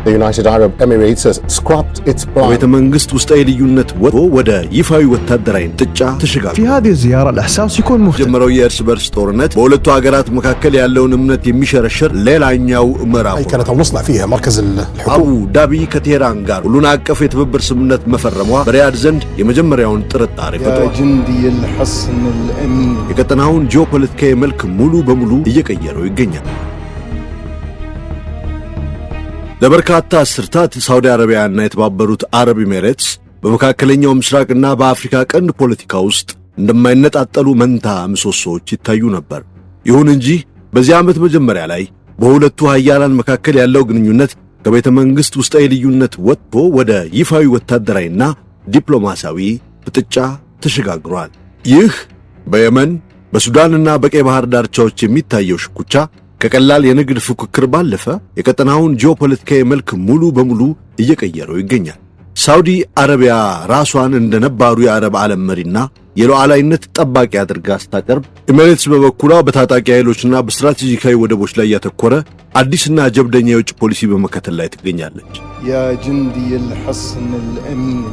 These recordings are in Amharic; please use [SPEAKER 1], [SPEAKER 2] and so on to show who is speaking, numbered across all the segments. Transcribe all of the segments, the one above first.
[SPEAKER 1] The United Arab Emirates has scrapped its plan.
[SPEAKER 2] ቤተ መንግስት ውስጣዊ ልዩነት ወጥቶ ወደ ይፋዊ ወታደራዊ ጥጫ ተሸጋግሯል።
[SPEAKER 3] في هذه الزيارة الإحساس يكون مختلف.
[SPEAKER 2] ጀመረው የእርስ በርስ ጦርነት በሁለቱ ሀገራት መካከል ያለውን እምነት የሚሸረሸር ሌላኛው ምዕራፍ ነው።
[SPEAKER 1] كانت وصلنا فيها مركز الحكومة.
[SPEAKER 2] አቡ ዳቢ ከቴህራን ጋር ሁሉን አቀፍ የትብብር ስምምነት መፈረሟ በሪያድ ዘንድ የመጀመሪያውን ጥርጣሬ ፈጥሯል።
[SPEAKER 4] ጅንዲ الحصن الأمين
[SPEAKER 2] የቀጠናውን ጂኦፖለቲካዊ መልክ ሙሉ በሙሉ እየቀየረው ይገኛል። ለበርካታ አስርታት ሳውዲ አረቢያና የተባበሩት አረብ ኤሚሬትስ በመካከለኛው ምስራቅና በአፍሪካ ቀንድ ፖለቲካ ውስጥ እንደማይነጣጠሉ መንታ ምሰሶዎች ይታዩ ነበር። ይሁን እንጂ በዚህ ዓመት መጀመሪያ ላይ በሁለቱ ኃያላን መካከል ያለው ግንኙነት ከቤተ መንግስት ውስጣዊ ልዩነት ወጥቶ ወደ ይፋዊ ወታደራዊና ዲፕሎማሲያዊ ፍጥጫ ተሸጋግሯል። ይህ በየመን በሱዳንና በቀይ ባህር ዳርቻዎች የሚታየው ሽኩቻ ከቀላል የንግድ ፉክክር ባለፈ የቀጠናውን ጂኦፖለቲካዊ መልክ ሙሉ በሙሉ እየቀየረው ይገኛል። ሳውዲ አረቢያ ራሷን እንደ ነባሩ የአረብ ዓለም መሪና የሉዓላዊነት ጠባቂ አድርጋ ስታቀርብ፣ ኤሚሬትስ በበኩሏ በታጣቂ ኃይሎችና በስትራቴጂካዊ ወደቦች ላይ ያተኮረ አዲስና ጀብደኛ የውጭ ፖሊሲ በመከተል ላይ ትገኛለች።
[SPEAKER 4] ያ ጅንዲ الحصن الأمين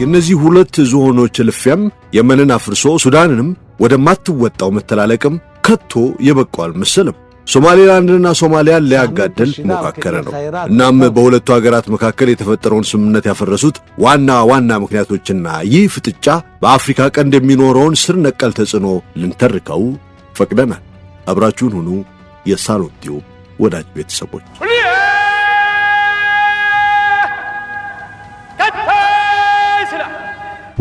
[SPEAKER 2] የእነዚህ ሁለት ዝሆኖች ልፊያም የመንን አፍርሶ ሱዳንንም ወደማትወጣው መተላለቅም ከቶ የበቃው አልመሰለም። ሶማሌላንድና ሶማሊያን ሊያጋደል ሞካከረ ነው። እናም በሁለቱ ሀገራት መካከል የተፈጠረውን ስምምነት ያፈረሱት ዋና ምክንያቶችና ይህ ፍጥጫ በአፍሪካ ቀንድ የሚኖረውን ስር ነቀል ተጽዕኖ ልንተርከው ፈቅደናል። አብራችሁን ሁኑ የሳሎን ቲዩብ ወዳጅ ቤተሰቦች።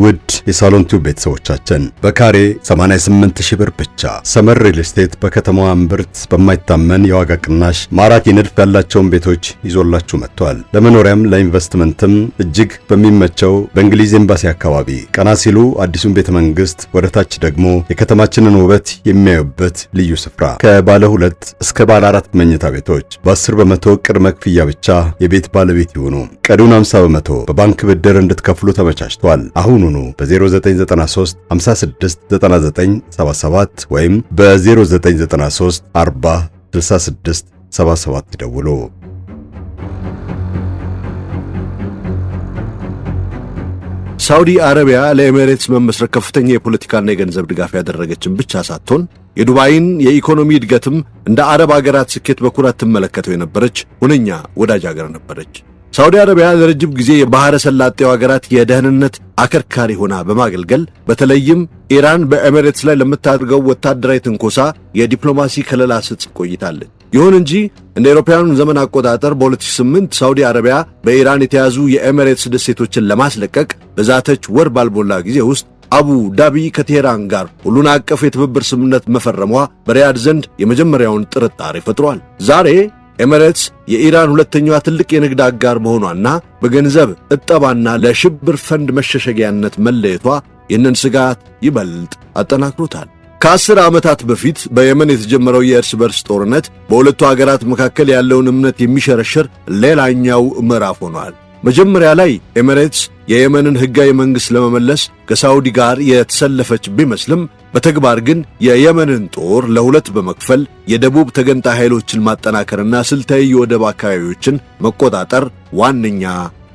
[SPEAKER 5] ውድ የሳሎን ቲዩብ ቤተሰቦቻችን በካሬ 88,000 ብር ብቻ ሰመር ሪል ስቴት በከተማዋ እምብርት በማይታመን የዋጋ ቅናሽ ማራኪ ንድፍ ያላቸውን ቤቶች ይዞላችሁ መጥቷል። ለመኖሪያም ለኢንቨስትመንትም እጅግ በሚመቸው በእንግሊዝ ኤምባሲ አካባቢ ቀና ሲሉ አዲሱን ቤተ መንግስት ወደ ታች ደግሞ የከተማችንን ውበት የሚያዩበት ልዩ ስፍራ ከባለ 2 እስከ ባለ 4 መኝታ ቤቶች በ10 በመቶ ቅድመ ክፍያ ብቻ የቤት ባለቤት ይሁኑ። ቀሪውን 50 በመቶ በባንክ ብድር እንድትከፍሉ ተመቻችቷል። አሁን በ0993 569977 ወይም በ0993 40 66 77 ይደውሉ።
[SPEAKER 2] ሳውዲ አረቢያ ለኤሚሬትስ መመስረት ከፍተኛ የፖለቲካና የገንዘብ ድጋፍ ያደረገችን ብቻ ሳትሆን የዱባይን የኢኮኖሚ እድገትም እንደ አረብ ሀገራት ስኬት በኩራት ትመለከተው የነበረች ሁነኛ ወዳጅ ሀገር ነበረች። ሳውዲ አረቢያ ለረጅም ጊዜ የባህረ ሰላጤው ሀገራት የደህንነት አከርካሪ ሆና በማገልገል በተለይም ኢራን በኤሚሬትስ ላይ ለምታደርገው ወታደራዊ ትንኮሳ የዲፕሎማሲ ከለላ ስትሰጥ ቆይታለች። ይሁን እንጂ እንደ አውሮፓውያኑ ዘመን አቆጣጠር በ2008 ሳውዲ አረቢያ በኢራን የተያዙ የኤሚሬትስ ደሴቶችን ለማስለቀቅ በዛተች ወር ባልሞላ ጊዜ ውስጥ አቡ ዳቢ ከቴህራን ጋር ሁሉን አቀፍ የትብብር ስምምነት መፈረሟ በሪያድ ዘንድ የመጀመሪያውን ጥርጣሬ ፈጥሯል። ዛሬ ኤሚሬትስ የኢራን ሁለተኛዋ ትልቅ የንግድ አጋር መሆኗና በገንዘብ እጠባና ለሽብር ፈንድ መሸሸጊያነት መለየቷ ይህንን ስጋት ይበልጥ አጠናክሮታል። ከ10 ዓመታት በፊት በየመን የተጀመረው የእርስ በርስ ጦርነት በሁለቱ ሀገራት መካከል ያለውን እምነት የሚሸረሸር ሌላኛው ምዕራፍ ሆኗል። መጀመሪያ ላይ ኤሚሬትስ የየመንን ሕጋዊ መንግሥት ለመመለስ ከሳውዲ ጋር የተሰለፈች ቢመስልም በተግባር ግን የየመንን ጦር ለሁለት በመክፈል የደቡብ ተገንጣይ ኃይሎችን ማጠናከርና ስልታዊ የወደብ አካባቢዎችን መቆጣጠር ዋነኛ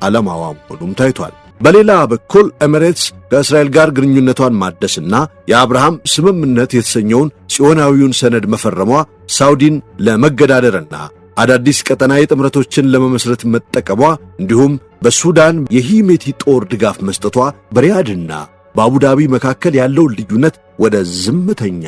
[SPEAKER 2] ዓላማዋ መሆኑም ታይቷል። በሌላ በኩል ኤሚሬትስ ከእስራኤል ጋር ግንኙነቷን ማደስና የአብርሃም ስምምነት የተሰኘውን ጽዮናዊውን ሰነድ መፈረሟ ሳውዲን ለመገዳደርና አዳዲስ ቀጠናዊ ጥምረቶችን ለመመስረት መጠቀሟ እንዲሁም በሱዳን የሂሜቲ ጦር ድጋፍ መስጠቷ በሪያድና በአቡዳቢ መካከል ያለውን ልዩነት ወደ ዝምተኛ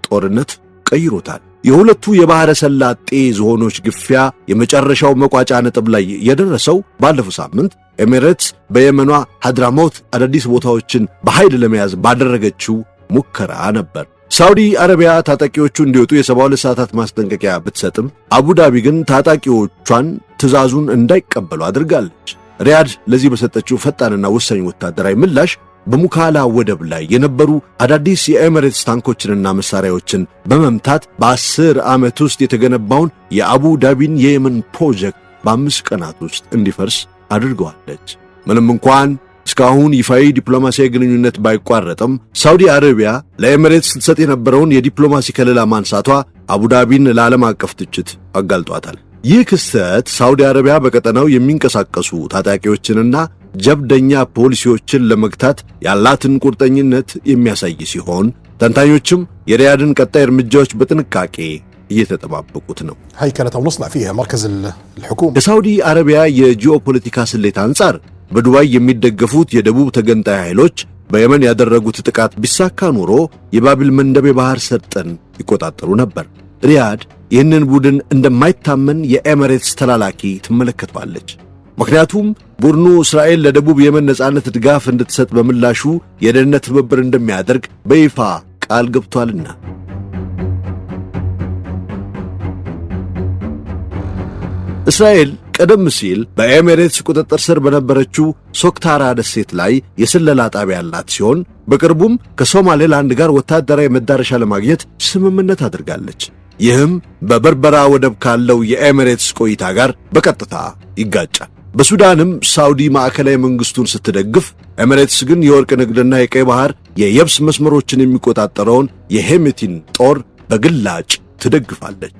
[SPEAKER 2] ጦርነት ቀይሮታል። የሁለቱ የባህረ ሰላጤ ዝሆኖች ግፊያ የመጨረሻው መቋጫ ነጥብ ላይ የደረሰው ባለፈው ሳምንት ኤሚሬትስ በየመኗ ሐድራሞት አዳዲስ ቦታዎችን በኃይል ለመያዝ ባደረገችው ሙከራ ነበር። ሳውዲ አረቢያ ታጣቂዎቹ እንዲወጡ የ72 ሰዓታት ማስጠንቀቂያ ብትሰጥም አቡዳቢ ግን ታጣቂዎቿን ትዕዛዙን እንዳይቀበሉ አድርጋለች። ሪያድ ለዚህ በሰጠችው ፈጣንና ወሳኝ ወታደራዊ ምላሽ በሙካላ ወደብ ላይ የነበሩ አዳዲስ የኤሚሬትስ ታንኮችንና መሳሪያዎችን በመምታት በ10 ዓመት ውስጥ የተገነባውን የአቡ ዳቢን የየመን ፕሮጀክት በ5 ቀናት ውስጥ እንዲፈርስ አድርገዋለች። ምንም እንኳን እስካሁን ይፋዊ ዲፕሎማሲያዊ ግንኙነት ባይቋረጥም ሳውዲ አረቢያ ለኤሚሬትስ ስትሰጥ የነበረውን የዲፕሎማሲ ከለላ ማንሳቷ አቡዳቢን ለዓለም አቀፍ ትችት አጋልጧታል። ይህ ክስተት ሳውዲ አረቢያ በቀጠናው የሚንቀሳቀሱ ታጣቂዎችንና ጀብደኛ ፖሊሲዎችን ለመግታት ያላትን ቁርጠኝነት የሚያሳይ ሲሆን ተንታኞችም የሪያድን ቀጣይ እርምጃዎች በጥንቃቄ እየተጠባበቁት ነው።
[SPEAKER 1] هاي كانت أو نصنع فيها مركز الحكومة
[SPEAKER 2] ከሳውዲ አረቢያ የጂኦፖለቲካ ስሌት አንጻር በዱባይ የሚደገፉት የደቡብ ተገንጣይ ኃይሎች በየመን ያደረጉት ጥቃት ቢሳካ ኖሮ የባቢል መንደብ የባህር ሰርጥን ይቆጣጠሩ ነበር። ሪያድ ይህንን ቡድን እንደማይታመን የኤሚሬትስ ተላላኪ ትመለከቷለች። ምክንያቱም ቡድኑ እስራኤል ለደቡብ የመን ነጻነት ድጋፍ እንድትሰጥ በምላሹ የደህንነት ትብብር እንደሚያደርግ በይፋ ቃል ገብቷልና። እስራኤል ቀደም ሲል በኤሚሬትስ ቁጥጥር ስር በነበረችው ሶክታራ ደሴት ላይ የስለላ ጣቢያ ያላት ሲሆን በቅርቡም ከሶማሌላንድ ጋር ወታደራዊ መዳረሻ ለማግኘት ስምምነት አድርጋለች። ይህም በበርበራ ወደብ ካለው የኤሚሬትስ ቆይታ ጋር በቀጥታ ይጋጫል። በሱዳንም ሳውዲ ማዕከላዊ መንግስቱን ስትደግፍ፣ ኤሚሬትስ ግን የወርቅ ንግድና የቀይ ባህር የየብስ መስመሮችን የሚቆጣጠረውን የሄሜቲን ጦር በግላጭ ትደግፋለች።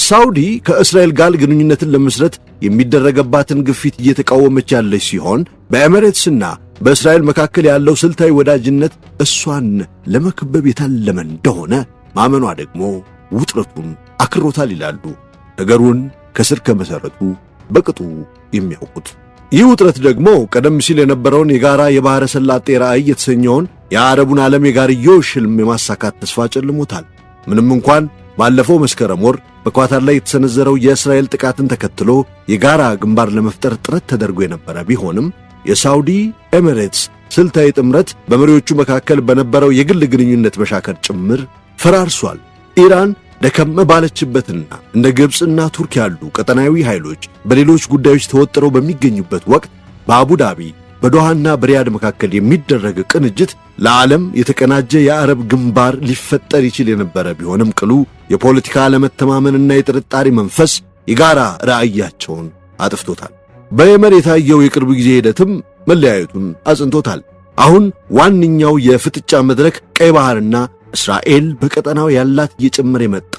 [SPEAKER 2] ሳውዲ ከእስራኤል ጋር ግንኙነትን ለመስረት የሚደረገባትን ግፊት እየተቃወመች ያለች ሲሆን በኤሚሬትስና በእስራኤል መካከል ያለው ስልታዊ ወዳጅነት እሷን ለመከበብ የታለመ እንደሆነ ማመኗ ደግሞ ውጥረቱን አክሮታል ይላሉ ነገሩን ከስር ከመሰረቱ በቅጡ የሚያውቁት። ይህ ውጥረት ደግሞ ቀደም ሲል የነበረውን የጋራ የባህረ ሰላጤ ራዕይ የተሰኘውን የአረቡን ዓለም የጋርዮሽ ሕልም የማሳካት ተስፋ ጨልሞታል። ምንም እንኳን ባለፈው መስከረም ወር በኳታር ላይ የተሰነዘረው የእስራኤል ጥቃትን ተከትሎ የጋራ ግንባር ለመፍጠር ጥረት ተደርጎ የነበረ ቢሆንም የሳውዲ ኤሚሬትስ ስልታዊ ጥምረት በመሪዎቹ መካከል በነበረው የግል ግንኙነት መሻከር ጭምር ፈራርሷል። ኢራን ደከም ባለችበትና እንደ ግብፅና ቱርክ ያሉ ቀጠናዊ ኃይሎች በሌሎች ጉዳዮች ተወጥረው በሚገኙበት ወቅት በአቡዳቢ በዶሃና በሪያድ መካከል የሚደረግ ቅንጅት ለዓለም የተቀናጀ የአረብ ግንባር ሊፈጠር ይችል የነበረ ቢሆንም ቅሉ የፖለቲካ አለመተማመንና የጥርጣሬ መንፈስ የጋራ ራዕያቸውን አጥፍቶታል። በየመን የታየው የቅርብ ጊዜ ሂደትም መለያየቱን አጽንቶታል። አሁን ዋነኛው የፍጥጫ መድረክ ቀይ ባህርና እስራኤል በቀጠናው ያላት እየጨመረ የመጣ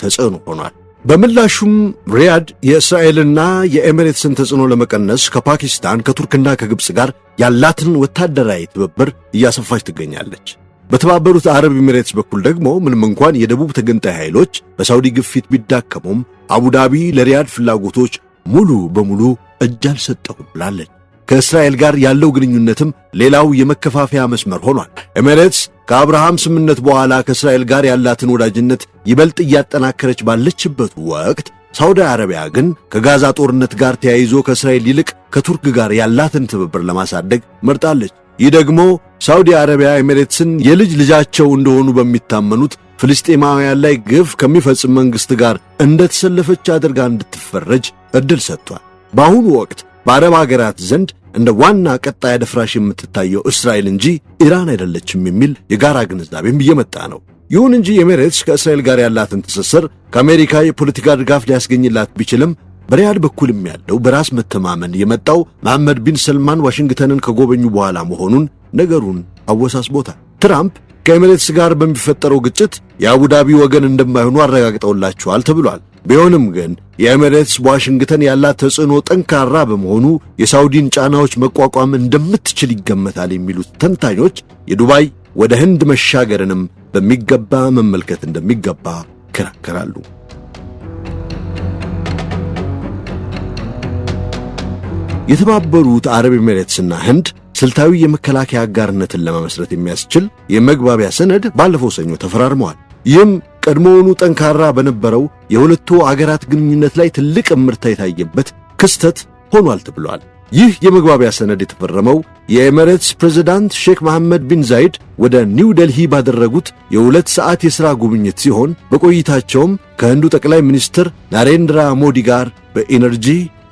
[SPEAKER 2] ተጽዕኖ ሆኗል። በምላሹም ሪያድ የእስራኤልና የኤሚሬትስን ተጽዕኖ ለመቀነስ ከፓኪስታን ከቱርክና ከግብፅ ጋር ያላትን ወታደራዊ ትብብር እያሰፋች ትገኛለች። በተባበሩት አረብ ኤሚሬትስ በኩል ደግሞ ምንም እንኳን የደቡብ ተገንጣይ ኃይሎች በሳውዲ ግፊት ቢዳከሙም አቡዳቢ ለሪያድ ፍላጎቶች ሙሉ በሙሉ እጅ አልሰጠሁም ብላለች። ከእስራኤል ጋር ያለው ግንኙነትም ሌላው የመከፋፈያ መስመር ሆኗል። ኤሚሬትስ ከአብርሃም ስምምነት በኋላ ከእስራኤል ጋር ያላትን ወዳጅነት ይበልጥ እያጠናከረች ባለችበት ወቅት ሳውዲ አረቢያ ግን ከጋዛ ጦርነት ጋር ተያይዞ ከእስራኤል ይልቅ ከቱርክ ጋር ያላትን ትብብር ለማሳደግ መርጣለች። ይህ ደግሞ ሳውዲ አረቢያ ኤሚሬትስን የልጅ ልጃቸው እንደሆኑ በሚታመኑት ፍልስጤማውያን ላይ ግፍ ከሚፈጽም መንግሥት ጋር እንደተሰለፈች አድርጋ እንድትፈረጅ ዕድል ሰጥቷል። በአሁኑ ወቅት በአረብ አገራት ዘንድ እንደ ዋና ቀጣይ አደፍራሽ የምትታየው እስራኤል እንጂ ኢራን አይደለችም የሚል የጋራ ግንዛቤም እየመጣ ነው። ይሁን እንጂ ኤሚሬትስ ከእስራኤል ጋር ያላትን ትስስር ከአሜሪካ የፖለቲካ ድጋፍ ሊያስገኝላት ቢችልም በሪያድ በኩልም ያለው በራስ መተማመን የመጣው መሐመድ ቢን ሰልማን ዋሽንግተንን ከጎበኙ በኋላ መሆኑን ነገሩን አወሳስቦታል። ትራምፕ ከኤሚሬትስ ጋር በሚፈጠረው ግጭት የአቡዳቢ ወገን እንደማይሆኑ አረጋግጠውላቸዋል ተብሏል። ቢሆንም ግን የኤሚሬትስ በዋሽንግተን ያላት ተጽዕኖ ጠንካራ በመሆኑ የሳውዲን ጫናዎች መቋቋም እንደምትችል ይገመታል የሚሉት ተንታኞች የዱባይ ወደ ህንድ መሻገርንም በሚገባ መመልከት እንደሚገባ ይከራከራሉ። የተባበሩት አረብ ኤሚሬትስና ህንድ ስልታዊ የመከላከያ አጋርነትን ለመመስረት የሚያስችል የመግባቢያ ሰነድ ባለፈው ሰኞ ተፈራርመዋል። ይህም ቀድሞውኑ ጠንካራ በነበረው የሁለቱ አገራት ግንኙነት ላይ ትልቅ እምርታ የታየበት ክስተት ሆኗል ተብሏል። ይህ የመግባቢያ ሰነድ የተፈረመው የኤሚሬትስ ፕሬዝዳንት ሼክ መሐመድ ቢን ዛይድ ወደ ኒው ደልሂ ባደረጉት የ2 ሰዓት የሥራ ጉብኝት ሲሆን በቆይታቸውም ከህንዱ ጠቅላይ ሚኒስትር ናሬንድራ ሞዲ ጋር በኢነርጂ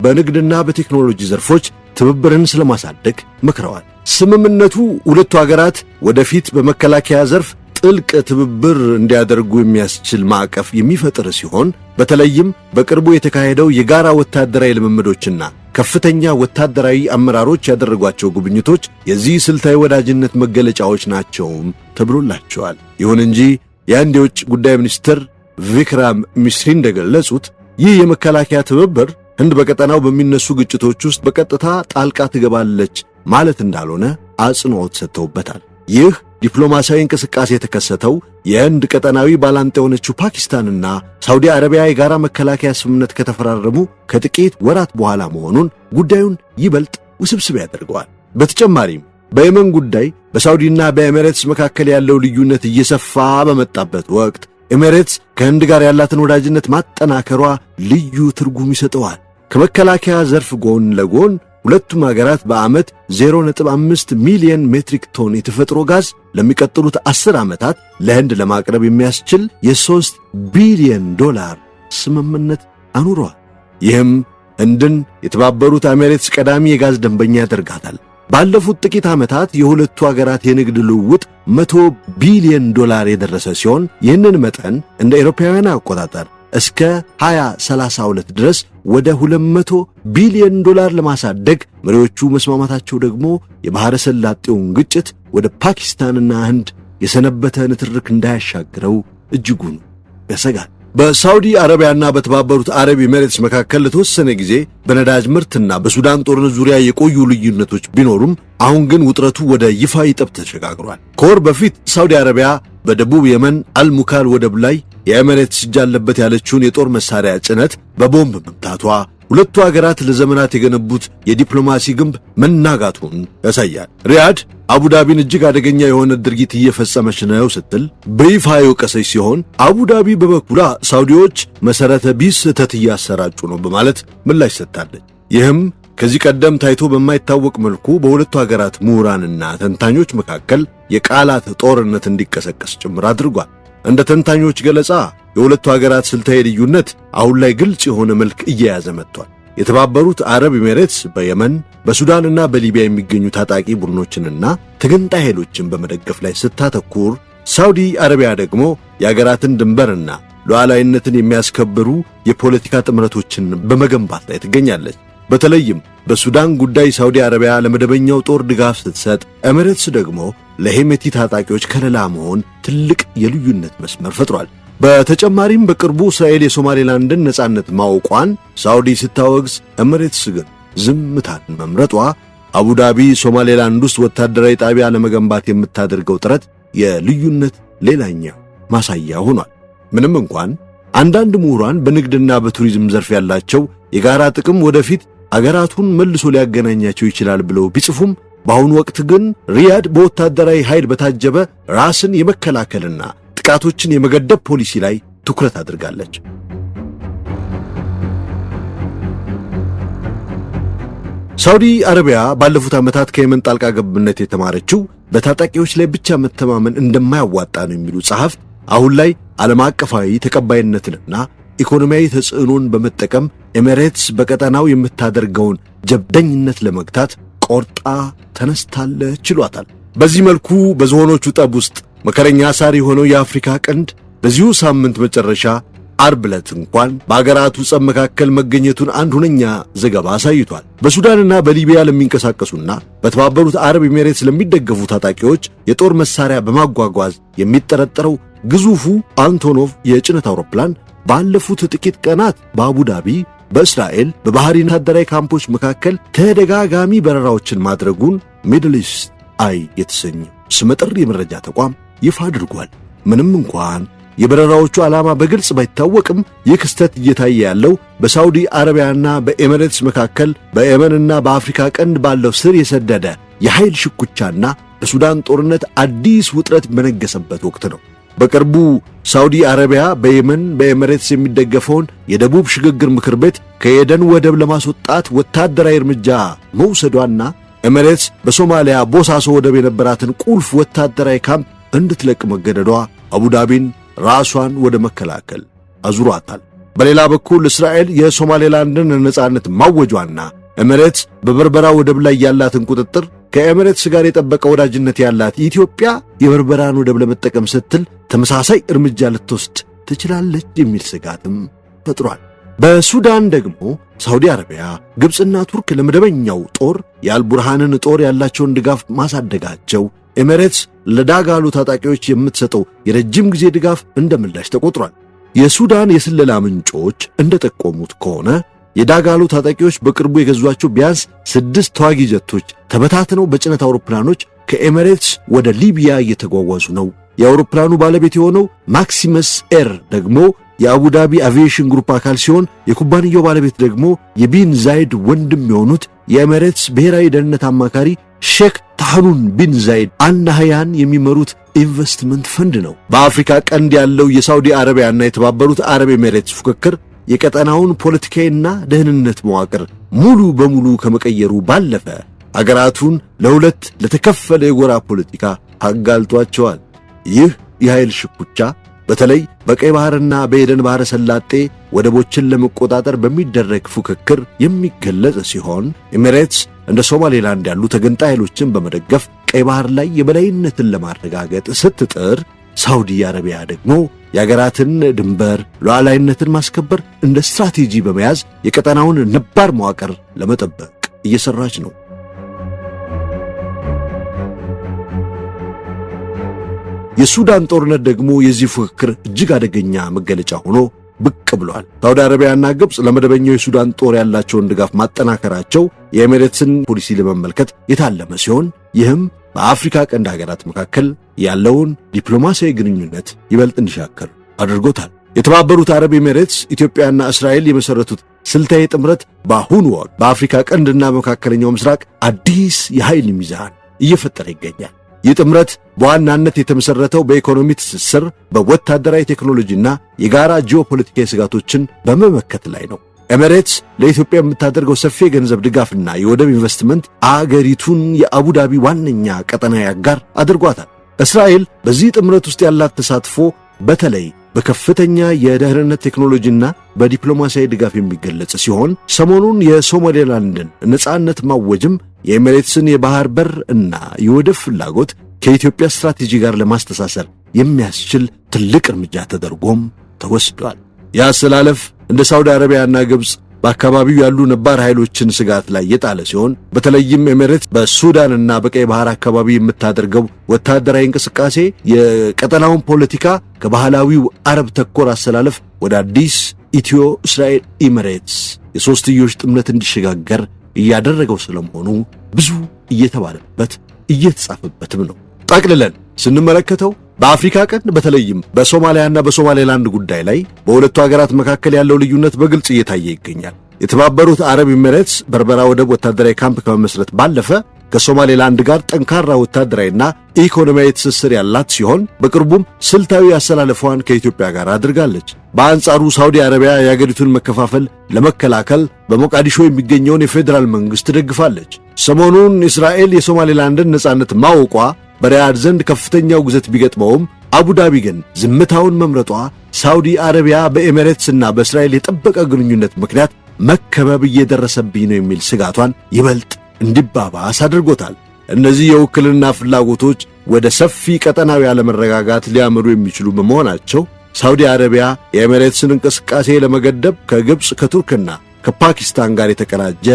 [SPEAKER 2] በንግድና በቴክኖሎጂ ዘርፎች ትብብርን ስለማሳደግ መክረዋል። ስምምነቱ ሁለቱ አገራት ወደፊት በመከላከያ ዘርፍ ጥልቅ ትብብር እንዲያደርጉ የሚያስችል ማዕቀፍ የሚፈጥር ሲሆን በተለይም በቅርቡ የተካሄደው የጋራ ወታደራዊ ልምምዶችና ከፍተኛ ወታደራዊ አመራሮች ያደረጓቸው ጉብኝቶች የዚህ ስልታዊ ወዳጅነት መገለጫዎች ናቸውም ተብሎላቸዋል። ይሁን እንጂ የህንድ የውጭ ጉዳይ ሚኒስትር ቪክራም ሚስሪ እንደገለጹት ይህ የመከላከያ ትብብር ህንድ በቀጠናው በሚነሱ ግጭቶች ውስጥ በቀጥታ ጣልቃ ትገባለች ማለት እንዳልሆነ አጽንዖት ሰጥተውበታል። ይህ ዲፕሎማሲያዊ እንቅስቃሴ የተከሰተው የህንድ ቀጠናዊ ባላንጣ የሆነችው ፓኪስታንና ሳውዲ አረቢያ የጋራ መከላከያ ስምምነት ከተፈራረሙ ከጥቂት ወራት በኋላ መሆኑን ጉዳዩን ይበልጥ ውስብስብ ያደርገዋል። በተጨማሪም በየመን ጉዳይ በሳውዲና በኤሚሬትስ መካከል ያለው ልዩነት እየሰፋ በመጣበት ወቅት ኤሚሬትስ ከህንድ ጋር ያላትን ወዳጅነት ማጠናከሯ ልዩ ትርጉም ይሰጠዋል። ከመከላከያ ዘርፍ ጎን ለጎን ሁለቱም ሀገራት በዓመት 0.5 ሚሊዮን ሜትሪክ ቶን የተፈጥሮ ጋዝ ለሚቀጥሉት 10 ዓመታት ለህንድ ለማቅረብ የሚያስችል የ3 ቢሊዮን ዶላር ስምምነት አኑረዋል። ይህም ህንድን የተባበሩት ኤሚሬትስ ቀዳሚ የጋዝ ደንበኛ ያደርጋታል። ባለፉት ጥቂት ዓመታት የሁለቱ ሀገራት የንግድ ልውውጥ 100 ቢሊዮን ዶላር የደረሰ ሲሆን ይህንን መጠን እንደ አውሮፓውያን አቆጣጠር እስከ 2032 ድረስ ወደ 200 ቢሊዮን ዶላር ለማሳደግ መሪዎቹ መስማማታቸው ደግሞ የባሕረ ሰላጤውን ግጭት ወደ ፓኪስታንና ህንድ የሰነበተ ንትርክ እንዳያሻግረው እጅጉን ያሰጋል። በሳውዲ አረቢያና በተባበሩት አረብ ኤሚሬትስ መካከል ለተወሰነ ጊዜ በነዳጅ ምርትና በሱዳን ጦርነት ዙሪያ የቆዩ ልዩነቶች ቢኖሩም አሁን ግን ውጥረቱ ወደ ይፋዊ ጠብ ተሸጋግሯል። ከወር በፊት ሳውዲ አረቢያ በደቡብ የመን አልሙካል ወደብ ላይ የኤሚሬትስ እጅ አለበት ያለችውን የጦር መሳሪያ ጭነት በቦምብ መምታቷ ሁለቱ ሀገራት ለዘመናት የገነቡት የዲፕሎማሲ ግንብ መናጋቱን ያሳያል። ሪያድ አቡዳቢን እጅግ አደገኛ የሆነ ድርጊት እየፈጸመች ነው ስትል በይፋ የወቀሰች ሲሆን አቡዳቢ በበኩሏ ሳውዲዎች መሰረተ ቢስ ስህተት እያሰራጩ ነው በማለት ምላሽ ሰጥታለች። ይህም ከዚህ ቀደም ታይቶ በማይታወቅ መልኩ በሁለቱ ሀገራት ምሁራንና ተንታኞች መካከል የቃላት ጦርነት እንዲቀሰቀስ ጭምር አድርጓል። እንደ ተንታኞች ገለጻ የሁለቱ ሀገራት ስልታዊ ልዩነት አሁን ላይ ግልጽ የሆነ መልክ እየያዘ መጥቷል። የተባበሩት አረብ ኤሚሬትስ በየመን በሱዳንና በሊቢያ የሚገኙ ታጣቂ ቡድኖችንና ተገንጣይ ኃይሎችን በመደገፍ ላይ ስታተኩር፣ ሳውዲ አረቢያ ደግሞ የሀገራትን ድንበርና ሉዓላዊነትን የሚያስከብሩ የፖለቲካ ጥምረቶችን በመገንባት ላይ ትገኛለች። በተለይም በሱዳን ጉዳይ ሳውዲ አረቢያ ለመደበኛው ጦር ድጋፍ ስትሰጥ፣ ኤሚሬትስ ደግሞ ለሄሜቲ ታጣቂዎች ከለላ መሆን ትልቅ የልዩነት መስመር ፈጥሯል። በተጨማሪም በቅርቡ እስራኤል የሶማሌላንድን ነጻነት ማወቋን ሳውዲ ስታወግዝ፣ ኤሚሬትስ ግን ዝምታን መምረጧ አቡዳቢ ሶማሌላንድ ውስጥ ወታደራዊ ጣቢያ ለመገንባት የምታደርገው ጥረት የልዩነት ሌላኛው ማሳያ ሆኗል። ምንም እንኳን አንዳንድ ምሁራን በንግድና በቱሪዝም ዘርፍ ያላቸው የጋራ ጥቅም ወደፊት አገራቱን መልሶ ሊያገናኛቸው ይችላል ብለው ቢጽፉም፣ በአሁኑ ወቅት ግን ሪያድ በወታደራዊ ኃይል በታጀበ ራስን የመከላከልና ጥቃቶችን የመገደብ ፖሊሲ ላይ ትኩረት አድርጋለች። ሳውዲ አረቢያ ባለፉት ዓመታት ከየመን ጣልቃ ገብነት የተማረችው በታጣቂዎች ላይ ብቻ መተማመን እንደማያዋጣ ነው የሚሉ ጸሐፍት አሁን ላይ ዓለም አቀፋዊ ተቀባይነትንና ኢኮኖሚያዊ ተጽዕኖን በመጠቀም ኤሚሬትስ በቀጠናው የምታደርገውን ጀብደኝነት ለመግታት ቆርጣ ተነስታለች ይሏታል። በዚህ መልኩ በዝሆኖቹ ጠብ ውስጥ መከረኛ ሳር የሆነው የአፍሪካ ቀንድ በዚሁ ሳምንት መጨረሻ ዓርብ ዕለት እንኳን በአገራቱ ጸብ መካከል መገኘቱን አንድ ሁነኛ ዘገባ አሳይቷል። በሱዳንና በሊቢያ ለሚንቀሳቀሱና በተባበሩት አረብ ኤሚሬትስ ለሚደገፉ ታጣቂዎች የጦር መሳሪያ በማጓጓዝ የሚጠረጠረው ግዙፉ አንቶኖቭ የጭነት አውሮፕላን ባለፉት ጥቂት ቀናት በአቡዳቢ በእስራኤል በባህሪን ወታደራዊ ካምፖች መካከል ተደጋጋሚ በረራዎችን ማድረጉን ሚድል ኢስት አይ የተሰኘ ስመጥር የመረጃ ተቋም ይፋ አድርጓል። ምንም እንኳን የበረራዎቹ ዓላማ በግልጽ ባይታወቅም ይህ ክስተት እየታየ ያለው በሳውዲ አረቢያና በኤሚሬትስ መካከል በየመንና በአፍሪካ ቀንድ ባለው ስር የሰደደ የኃይል ሽኩቻና በሱዳን ጦርነት አዲስ ውጥረት በነገሰበት ወቅት ነው። በቅርቡ ሳውዲ አረቢያ በየመን በኤሚሬትስ የሚደገፈውን የደቡብ ሽግግር ምክር ቤት ከኤደን ወደብ ለማስወጣት ወታደራዊ እርምጃ መውሰዷና ኤሚሬትስ በሶማሊያ ቦሳሶ ወደብ የነበራትን ቁልፍ ወታደራዊ ካምፕ እንድትለቅ መገደዷ አቡዳቢን ራሷን ወደ መከላከል አዙሯታል። በሌላ በኩል እስራኤል የሶማሌላንድን ነጻነት ማወጇና ኤሚሬትስ በበርበራ ወደብ ላይ ያላትን ቁጥጥር ከኤሚሬትስ ጋር የጠበቀ ወዳጅነት ያላት ኢትዮጵያ የበርበራን ወደብ ለመጠቀም ስትል ተመሳሳይ እርምጃ ልትወስድ ትችላለች የሚል ስጋትም ፈጥሯል። በሱዳን ደግሞ ሳውዲ አረቢያ፣ ግብፅና ቱርክ ለመደበኛው ጦር የአልቡርሃንን ጦር ያላቸውን ድጋፍ ማሳደጋቸው ኤሚሬትስ ለዳጋሉ ታጣቂዎች የምትሰጠው የረጅም ጊዜ ድጋፍ እንደ ምላሽ ተቆጥሯል። የሱዳን የስለላ ምንጮች እንደጠቆሙት ከሆነ የዳጋሎ ታጣቂዎች በቅርቡ የገዟቸው ቢያንስ 6 ተዋጊ ጀቶች ተበታትነው በጭነት አውሮፕላኖች ከኤሚሬትስ ወደ ሊቢያ እየተጓጓዙ ነው። የአውሮፕላኑ ባለቤት የሆነው ማክሲመስ ኤር ደግሞ የአቡዳቢ አቪዬሽን ግሩፕ አካል ሲሆን የኩባንያው ባለቤት ደግሞ የቢን ዛይድ ወንድም የሆኑት የኤሚሬትስ ብሔራዊ ደህንነት አማካሪ ሼክ ታህኑን ቢን ዛይድ አልናህያን የሚመሩት ኢንቨስትመንት ፈንድ ነው። በአፍሪካ ቀንድ ያለው የሳውዲ አረቢያና የተባበሩት አረብ ኤሚሬትስ ፉክክር የቀጠናውን ፖለቲካዊና ደህንነት መዋቅር ሙሉ በሙሉ ከመቀየሩ ባለፈ አገራቱን ለሁለት ለተከፈለ የጎራ ፖለቲካ አጋልጧቸዋል። ይህ የኃይል ሽኩቻ በተለይ በቀይ ባህርና በኤደን ባህረ ሰላጤ ወደቦችን ለመቆጣጠር በሚደረግ ፉክክር የሚገለጽ ሲሆን ኤሚሬትስ እንደ ሶማሌላንድ ያሉ ተገንጣይ ኃይሎችን በመደገፍ ቀይ ባህር ላይ የበላይነትን ለማረጋገጥ ስትጥር፣ ሳውዲ አረቢያ ደግሞ የአገራትን ድንበር ሉዓላዊነትን ማስከበር እንደ ስትራቴጂ በመያዝ የቀጠናውን ነባር መዋቅር ለመጠበቅ እየሰራች ነው። የሱዳን ጦርነት ደግሞ የዚህ ፉክክር እጅግ አደገኛ መገለጫ ሆኖ ብቅ ብሏል። ሳውዲ አረቢያና ግብፅ ለመደበኛው የሱዳን ጦር ያላቸውን ድጋፍ ማጠናከራቸው የኤሚሬትስን ፖሊሲ ለመመልከት የታለመ ሲሆን ይህም በአፍሪካ ቀንድ ሀገራት መካከል ያለውን ዲፕሎማሲያዊ ግንኙነት ይበልጥ እንዲሻከር አድርጎታል። የተባበሩት አረብ ኤሚሬትስ ኢትዮጵያና እስራኤል የመሰረቱት ስልታዊ ጥምረት በአሁኑ ወቅት በአፍሪካ ቀንድና መካከለኛው ምስራቅ አዲስ የኃይል ሚዛን እየፈጠረ ይገኛል። ይህ ጥምረት በዋናነት የተመሰረተው በኢኮኖሚ ትስስር፣ በወታደራዊ ቴክኖሎጂና የጋራ ጂኦፖለቲካዊ ስጋቶችን በመመከት ላይ ነው። ኤሚሬትስ ለኢትዮጵያ የምታደርገው ሰፊ የገንዘብ ድጋፍና የወደብ ኢንቨስትመንት አገሪቱን የአቡዳቢ ዋነኛ ቀጠናዊ አጋር አድርጓታል። እስራኤል በዚህ ጥምረት ውስጥ ያላት ተሳትፎ በተለይ በከፍተኛ የደህንነት ቴክኖሎጂና በዲፕሎማሲያዊ ድጋፍ የሚገለጽ ሲሆን ሰሞኑን የሶማሌላንድን ነጻነት ማወጅም የኤሚሬትስን የባህር በር እና የወደብ ፍላጎት ከኢትዮጵያ ስትራቴጂ ጋር ለማስተሳሰር የሚያስችል ትልቅ እርምጃ ተደርጎም ተወስዷል። ያሰላለፍ እንደ ሳውዲ አረቢያና ግብፅ በአካባቢው ያሉ ነባር ኃይሎችን ስጋት ላይ የጣለ ሲሆን በተለይም ኤሚሬትስ በሱዳንና በቀይ ባህር አካባቢ የምታደርገው ወታደራዊ እንቅስቃሴ የቀጠናውን ፖለቲካ ከባህላዊው አረብ ተኮር አሰላለፍ ወደ አዲስ ኢትዮ እስራኤል ኤሚሬትስ የሶስትዮሽ ጥምረት እንዲሸጋገር እያደረገው ስለመሆኑ ብዙ እየተባለበት እየተጻፈበትም ነው። ጠቅልለን ስንመለከተው በአፍሪካ ቀንድ በተለይም በሶማሊያና በሶማሌላንድ ጉዳይ ላይ በሁለቱ ሀገራት መካከል ያለው ልዩነት በግልጽ እየታየ ይገኛል። የተባበሩት አረብ ኤሚሬትስ በርበራ ወደብ ወታደራዊ ካምፕ ከመመስረት ባለፈ ከሶማሌላንድ ጋር ጠንካራ ወታደራዊና ኢኮኖሚያዊ ትስስር ያላት ሲሆን በቅርቡም ስልታዊ አሰላለፏን ከኢትዮጵያ ጋር አድርጋለች። በአንጻሩ ሳውዲ አረቢያ የአገሪቱን መከፋፈል ለመከላከል በሞቃዲሾ የሚገኘውን የፌዴራል መንግስት ትደግፋለች። ሰሞኑን እስራኤል የሶማሌላንድን ነጻነት ማወቋ በሪያድ ዘንድ ከፍተኛው ግዘት ቢገጥመውም አቡዳቢ ግን ዝምታውን መምረጧ ሳውዲ አረቢያ በኤሚሬትስና በእስራኤል የጠበቀ ግንኙነት ምክንያት መከበብ እየደረሰብኝ ነው የሚል ስጋቷን ይበልጥ እንዲባባስ አድርጎታል። እነዚህ የውክልና ፍላጎቶች ወደ ሰፊ ቀጠናዊ አለመረጋጋት ሊያመሩ የሚችሉ በመሆናቸው ሳውዲ አረቢያ የኤሚሬትስን እንቅስቃሴ ለመገደብ ከግብፅ ከቱርክና ከፓኪስታን ጋር የተቀናጀ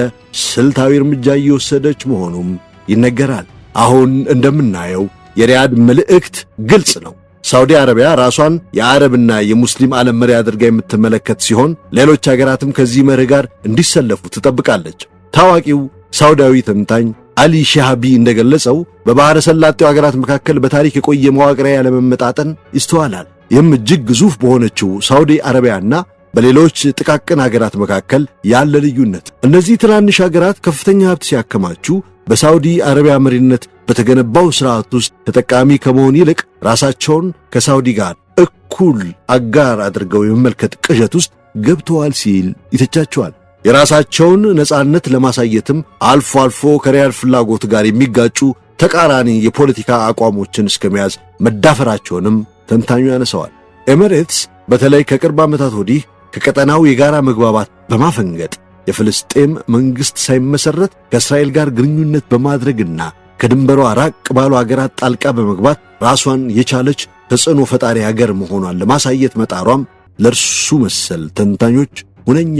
[SPEAKER 2] ስልታዊ እርምጃ እየወሰደች መሆኑም ይነገራል። አሁን እንደምናየው የሪያድ መልእክት ግልጽ ነው። ሳውዲ አረቢያ ራሷን የአረብና የሙስሊም ዓለም መሪ አድርጋ የምትመለከት ሲሆን ሌሎች ሀገራትም ከዚህ መርህ ጋር እንዲሰለፉ ትጠብቃለች። ታዋቂው ሳውዳዊ ተንታኝ አሊ ሻሃቢ እንደገለጸው በባህረ ሰላጤው ሀገራት መካከል በታሪክ የቆየ መዋቅራዊ ያለመመጣጠን ይስተዋላል። ይህም እጅግ ግዙፍ በሆነችው ሳውዲ አረቢያና በሌሎች ጥቃቅን ሀገራት መካከል ያለ ልዩነት። እነዚህ ትናንሽ ሀገራት ከፍተኛ ሀብት ሲያከማቹ በሳውዲ አረቢያ መሪነት በተገነባው ሥርዓት ውስጥ ተጠቃሚ ከመሆን ይልቅ ራሳቸውን ከሳውዲ ጋር እኩል አጋር አድርገው የመመልከት ቅዠት ውስጥ ገብተዋል ሲል ይተቻቸዋል። የራሳቸውን ነጻነት ለማሳየትም አልፎ አልፎ ከሪያድ ፍላጎት ጋር የሚጋጩ ተቃራኒ የፖለቲካ አቋሞችን እስከመያዝ መዳፈራቸውንም ተንታኙ ያነሰዋል። ኤሚሬትስ በተለይ ከቅርብ ዓመታት ወዲህ ከቀጠናው የጋራ መግባባት በማፈንገጥ የፍልስጤም መንግሥት ሳይመሠረት ከእስራኤል ጋር ግንኙነት በማድረግና ከድንበሯ ራቅ ባሉ አገራት ጣልቃ በመግባት ራሷን የቻለች ተጽዕኖ ፈጣሪ አገር መሆኗን ለማሳየት መጣሯም ለእርሱ መሰል ተንታኞች ሁነኛ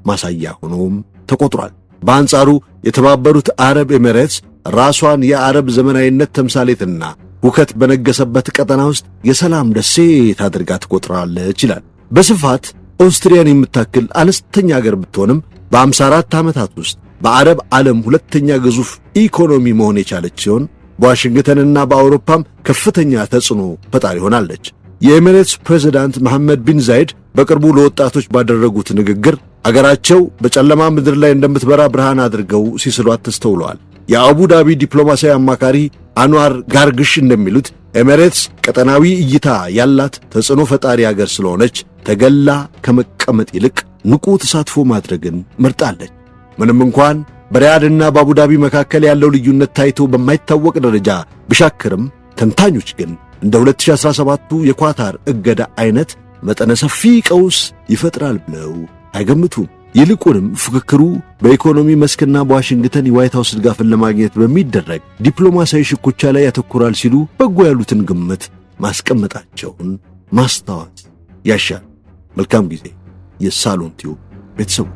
[SPEAKER 2] ማሳያ ሆኖም ተቆጥሯል። በአንጻሩ የተባበሩት አረብ ኤሚሬትስ ራሷን የአረብ ዘመናዊነት ተምሳሌትና ሁከት በነገሰበት ቀጠና ውስጥ የሰላም ደሴት አድርጋ ትቆጥራለች ይላል። በስፋት ኦስትሪያን የምታክል አነስተኛ ሀገር ብትሆንም በ54 ዓመታት ውስጥ በአረብ ዓለም ሁለተኛ ግዙፍ ኢኮኖሚ መሆን የቻለች ሲሆን በዋሽንግተንና በአውሮፓም ከፍተኛ ተጽዕኖ ፈጣሪ ሆናለች። የኤሚሬትስ ፕሬዝዳንት መሐመድ ቢን ዛይድ በቅርቡ ለወጣቶች ባደረጉት ንግግር አገራቸው በጨለማ ምድር ላይ እንደምትበራ ብርሃን አድርገው ሲስሏት ተስተውለዋል። የአቡ ዳቢ ዲፕሎማሲያዊ አማካሪ አንዋር ጋርግሽ እንደሚሉት ኤሚሬትስ ቀጠናዊ እይታ ያላት ተጽዕኖ ፈጣሪ አገር ስለሆነች ተገላ ከመቀመጥ ይልቅ ንቁ ተሳትፎ ማድረግን መርጣለች። ምንም እንኳን በሪያድና በአቡዳቢ መካከል ያለው ልዩነት ታይቶ በማይታወቅ ደረጃ ቢሻክርም ተንታኞች ግን እንደ 2017ቱ የኳታር እገዳ አይነት መጠነ ሰፊ ቀውስ ይፈጥራል ብለው አይገምቱም። ይልቁንም ፍክክሩ በኢኮኖሚ መስክና በዋሽንግተን የዋይት ሃውስ ድጋፍን ለማግኘት በሚደረግ ዲፕሎማሲያዊ ሽኩቻ ላይ ያተኩራል ሲሉ በጎ ያሉትን ግምት ማስቀመጣቸውን ማስታወስ ያሻል። መልካም ጊዜ። የሳሎን ቲዩብ ቤተሰቡ